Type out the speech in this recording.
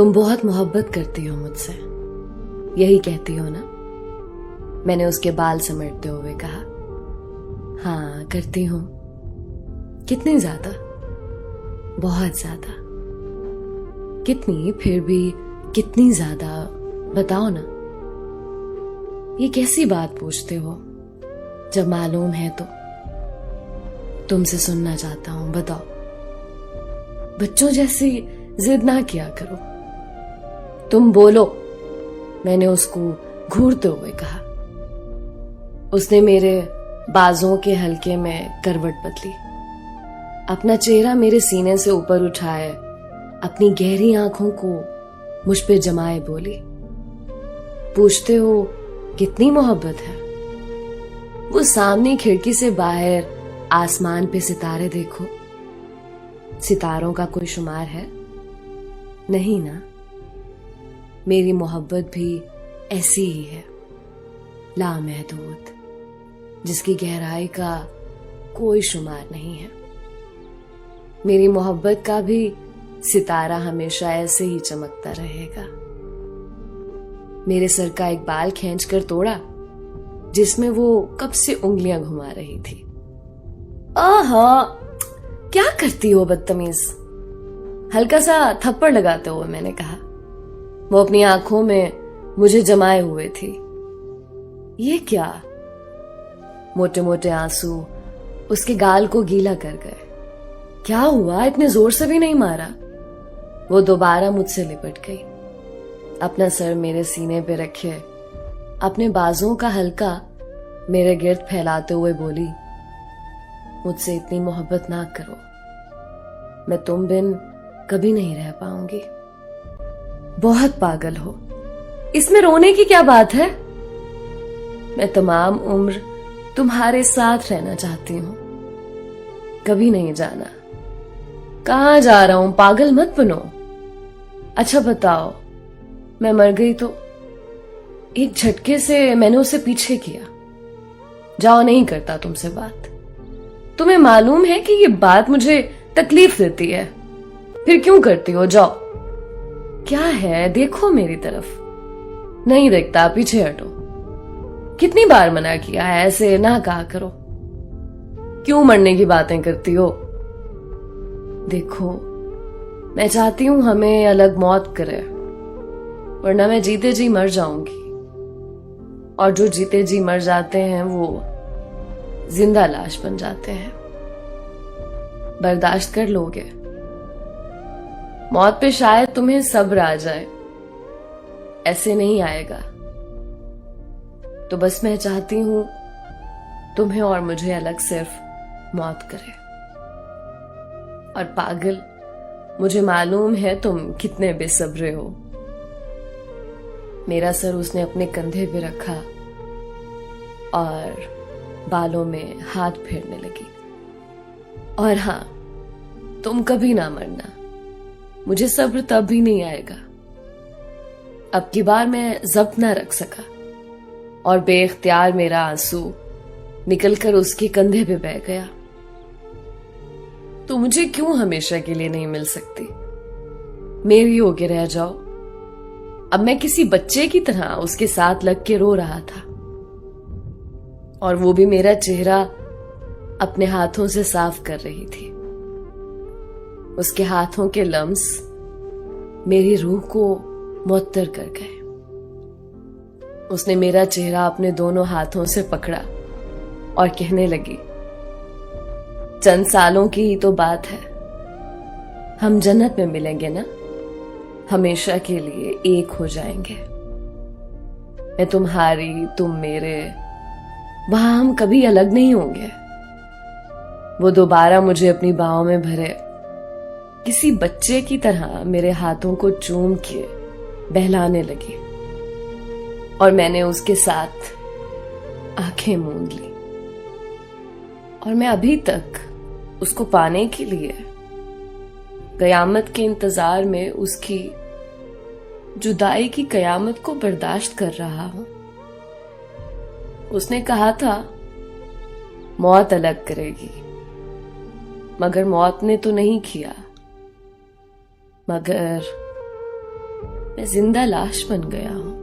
तुम बहुत मोहब्बत करती हो मुझसे, यही कहती हो ना? मैंने उसके बाल समेटते हुए कहा। हाँ करती हूँ। कितनी ज्यादा? बहुत ज्यादा। कितनी? फिर भी कितनी ज्यादा बताओ ना। ये कैसी बात पूछते हो जब मालूम है तो? तुमसे सुनना चाहता हूं, बताओ। बच्चों जैसी जिद ना किया करो। तुम बोलो, मैंने उसको घूरते हुए कहा। उसने मेरे बाजों के हल्के में करवट बदली, अपना चेहरा मेरे सीने से ऊपर उठाए, अपनी गहरी आंखों को मुझ पे जमाए बोली, पूछते हो कितनी मोहब्बत है? वो सामने खिड़की से बाहर आसमान पे सितारे देखो। सितारों का कोई शुमार है? नहीं ना। मेरी मोहब्बत भी ऐसी ही है, लामहदूद, जिसकी गहराई का कोई शुमार नहीं है। मेरी मोहब्बत का भी सितारा हमेशा ऐसे ही चमकता रहेगा। मेरे सर का एक बाल खींचकर तोड़ा, जिसमें वो कब से उंगलियां घुमा रही थी। आहा, क्या करती हो बदतमीज? हल्का सा थप्पड़ लगाते हुए मैंने कहा। वो अपनी आंखों में मुझे जमाए हुए थी। ये क्या? मोटे मोटे आंसू उसके गाल को गीला कर गए। क्या हुआ? इतने जोर से भी नहीं मारा। वो दोबारा मुझसे लिपट गई, अपना सर मेरे सीने पे रखे, अपने बाजुओं का हल्का मेरे गिर्द फैलाते हुए बोली, मुझसे इतनी मोहब्बत ना करो, मैं तुम बिन कभी नहीं रह पाऊंगी। बहुत पागल हो, इसमें रोने की क्या बात है? मैं तमाम उम्र तुम्हारे साथ रहना चाहती हूं, कभी नहीं जाना। कहां जा रहा हूं? पागल मत बनो। अच्छा बताओ, मैं मर गई तो? एक झटके से मैंने उसे पीछे किया। जाओ, नहीं करता तुमसे बात। तुम्हें मालूम है कि ये बात मुझे तकलीफ देती है, फिर क्यों करती हो? जाओ। क्या है? देखो मेरी तरफ। नहीं देखता, पीछे हटो। कितनी बार मना किया है, ऐसे ना कहा करो। क्यों मरने की बातें करती हो? देखो, मैं चाहती हूं हमें अलग मौत करे, वरना मैं जीते जी मर जाऊंगी। और जो जीते जी मर जाते हैं वो जिंदा लाश बन जाते हैं। बर्दाश्त कर लोगे? मौत पे शायद तुम्हें सब्र आ जाए, ऐसे नहीं आएगा। तो बस मैं चाहती हूं तुम्हें और मुझे अलग सिर्फ मौत करे। और पागल, मुझे मालूम है तुम कितने बेसब्रे हो। मेरा सर उसने अपने कंधे पे रखा और बालों में हाथ फेरने लगी। और हां, तुम कभी ना मरना, मुझे सब्र तब भी नहीं आएगा। अब की बार मैं जब्त ना रख सका और बेइख्तियार मेरा आंसू निकलकर उसके कंधे पे बह गया। तो मुझे क्यों हमेशा के लिए नहीं मिल सकती? मेरी होके रह जाओ। अब मैं किसी बच्चे की तरह उसके साथ लग के रो रहा था, और वो भी मेरा चेहरा अपने हाथों से साफ कर रही थी। उसके हाथों के लम्स मेरी रूह को मुअत्तर कर गए। उसने मेरा चेहरा अपने दोनों हाथों से पकड़ा और कहने लगी, चंद सालों की ही तो बात है, हम जन्नत में मिलेंगे ना, हमेशा के लिए एक हो जाएंगे। मैं तुम्हारी, तुम मेरे, वहां हम कभी अलग नहीं होंगे। वो दोबारा मुझे अपनी बाहों में भरे, किसी बच्चे की तरह मेरे हाथों को चूम के बहलाने लगी, और मैंने उसके साथ आंखें मूंद ली। और मैं अभी तक उसको पाने के लिए कयामत के इंतजार में उसकी जुदाई की कयामत को बर्दाश्त कर रहा हूं। उसने कहा था मौत अलग करेगी, मगर मौत ने तो नहीं किया। मगर मैं जिंदा लाश बन गया हूं।